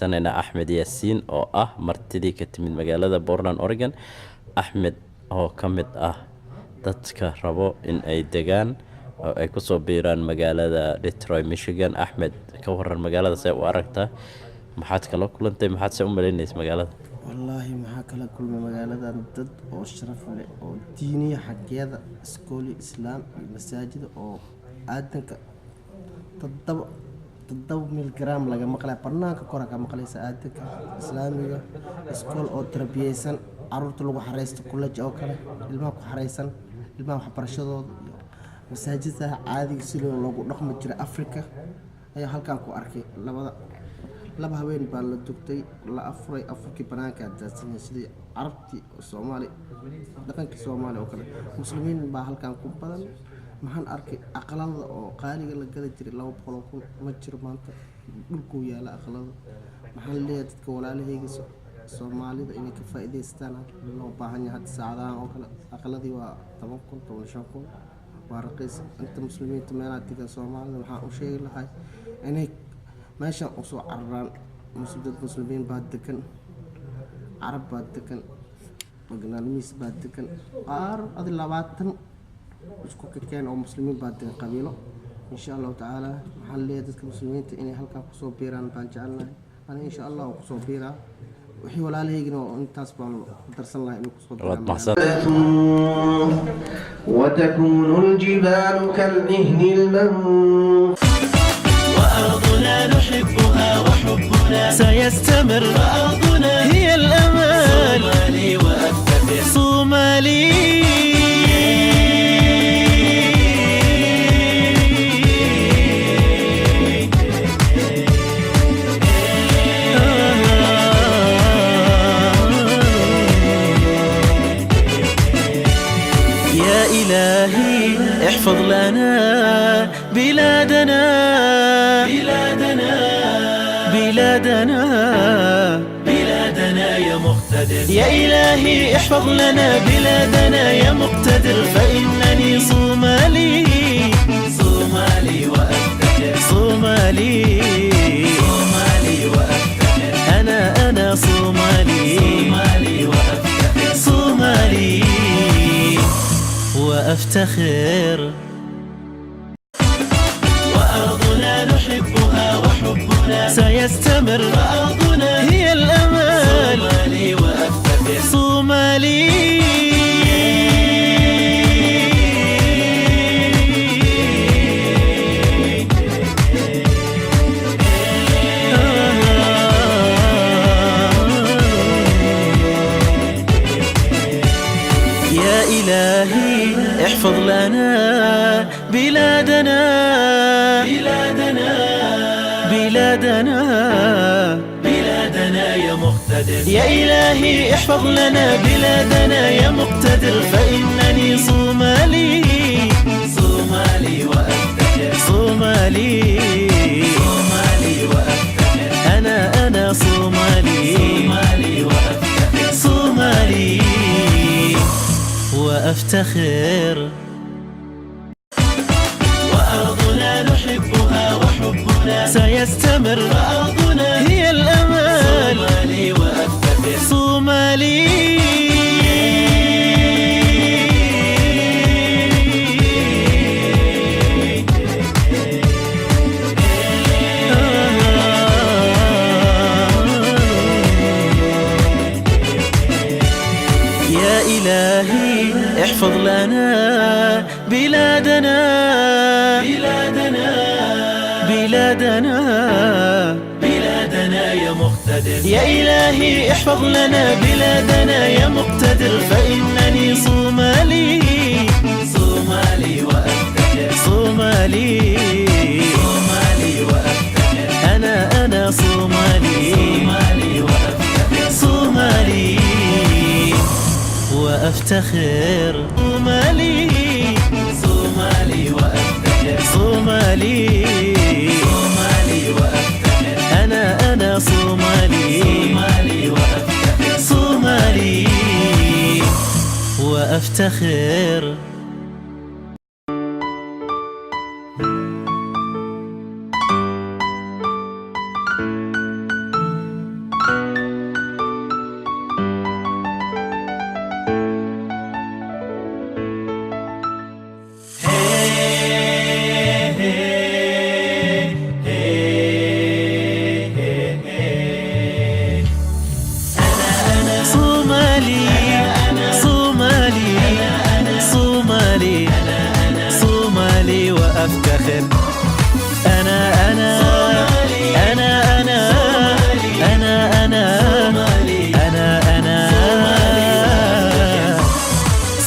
wareysanaynaa Axmed Yaasiin oo ah martidii ka timid magaalada Portland, Oregon. Axmed oo ka mid ah dadka rabo in ay degaan oo ay ku soo biiraan magaalada Detroit, Michigan. Axmed, ka waran magaalada see u aragtaa? maxaad kala kulantay? maxaad se u malaynaysaa magaalada? wallaahi maxaa kala kulmay magaaladan dad oo sharaf leh oo diiniya xaggiyada iskooli islaam iyo masaajida oo aadanka toddoba milgram laga maqlay barnaanka kora ka maqlaysa aadanka islaamiga iskool oo tarbiyeysan caruurta lagu xareysto college oo kale ilmaha ku xareysan ilmaha waxbarashadooda iyo masaajidda caadiga si loogu dhaqmo jiray Afrika ayaa halkan ku arkay laba haween baa la dugtay la afuray afurkii banaanka daadsan sidii carabtii Soomaali dhaqanka Soomaali oo kale muslimiin baa halkan ku badan maxaan arkay aqalada oo qaaliga la gada jiray 200,000 ma jiro maanta dhulku yaala aqalada maxaan leeyahay dadka walaalahayga Soomaalida inay ka faa'iideystaan loo baahan yahay saacadahan oo kale aqaladii waa 10,000 15,000 waa raqiis inta muslimiinta meelaha degan Soomaalida waxaan u sheegi lahaa inay meesha u soo cararaan muslimiin baa degan carab baa degan magnaalmiis baa degan qaar adi 20 isku keen oo muslimiin baa degan qabiilo insha Allah taala waxaan leeyahay dadka muslimiinta inay halkan ku soo biiraan baan jecelnahay ana insha Allah ku soo biiraa wixii walaalahayna oo intaas baan darsan lahaa inuu ku soo biiraan وتكون الجبال كالعهن المنفوش وأرضنا نحبها وحبنا سيستمر فأرضنا هي الأمان صومالي وأفتخر صومالي يا إلهي احفظ لنا بلادنا بلادنا بلادنا يا مقتدر يا إلهي احفظ لنا بلادنا يا مقتدر فإنني صومالي صومالي وأفتخر صومالي صومالي وأفتخر أنا صومالي صومالي وأفتخر صومالي وأفتخر وأرضنا نحبها وحبنا سيستمر فأرضنا هي الأمان صومالي وأفتخر صومالي يا إلهي احفظ لنا بلادنا بلادنا بلادنا يا مقتدر يا إلهي احفظ لنا بلادنا يا مقتدر فإنني صومالي صومالي وأفتخر صومالي صومالي وأفتخر أنا صومالي صومالي وأفتخر صومالي وأفتخر وأرضنا نحبها وحبنا سيستمر فأرضنا هي الأمان صومالي وأفتخر صومالي يا إلهي احفظ لنا بلادنا بلادنا بلادنا يا مقتدر يا إلهي احفظ لنا بلادنا يا مقتدر فإنني صومالي صومالي وأفتخر صومالي صومالي وأفتخر أنا صومالي صومالي وأفتخر صومالي وأفتخر صومالي صومالي وأفتخر صومالي صومالي وأفتخر أنا صومالي صومالي وأفتخر صومالي وأفتخر وافتخر أنا أنا أنا أنا أنا أنا أنا أنا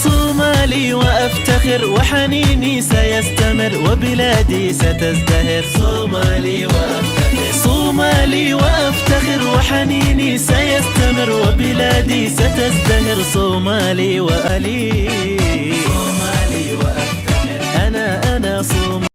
صومالي وأفتخر وحنيني سيستمر وبلادي ستزدهر صومالي وأفتخر صومالي وأفتخر وحنيني سيستمر وبلادي ستزدهر صومالي وألي صومالي وأفتخر أنا صومالي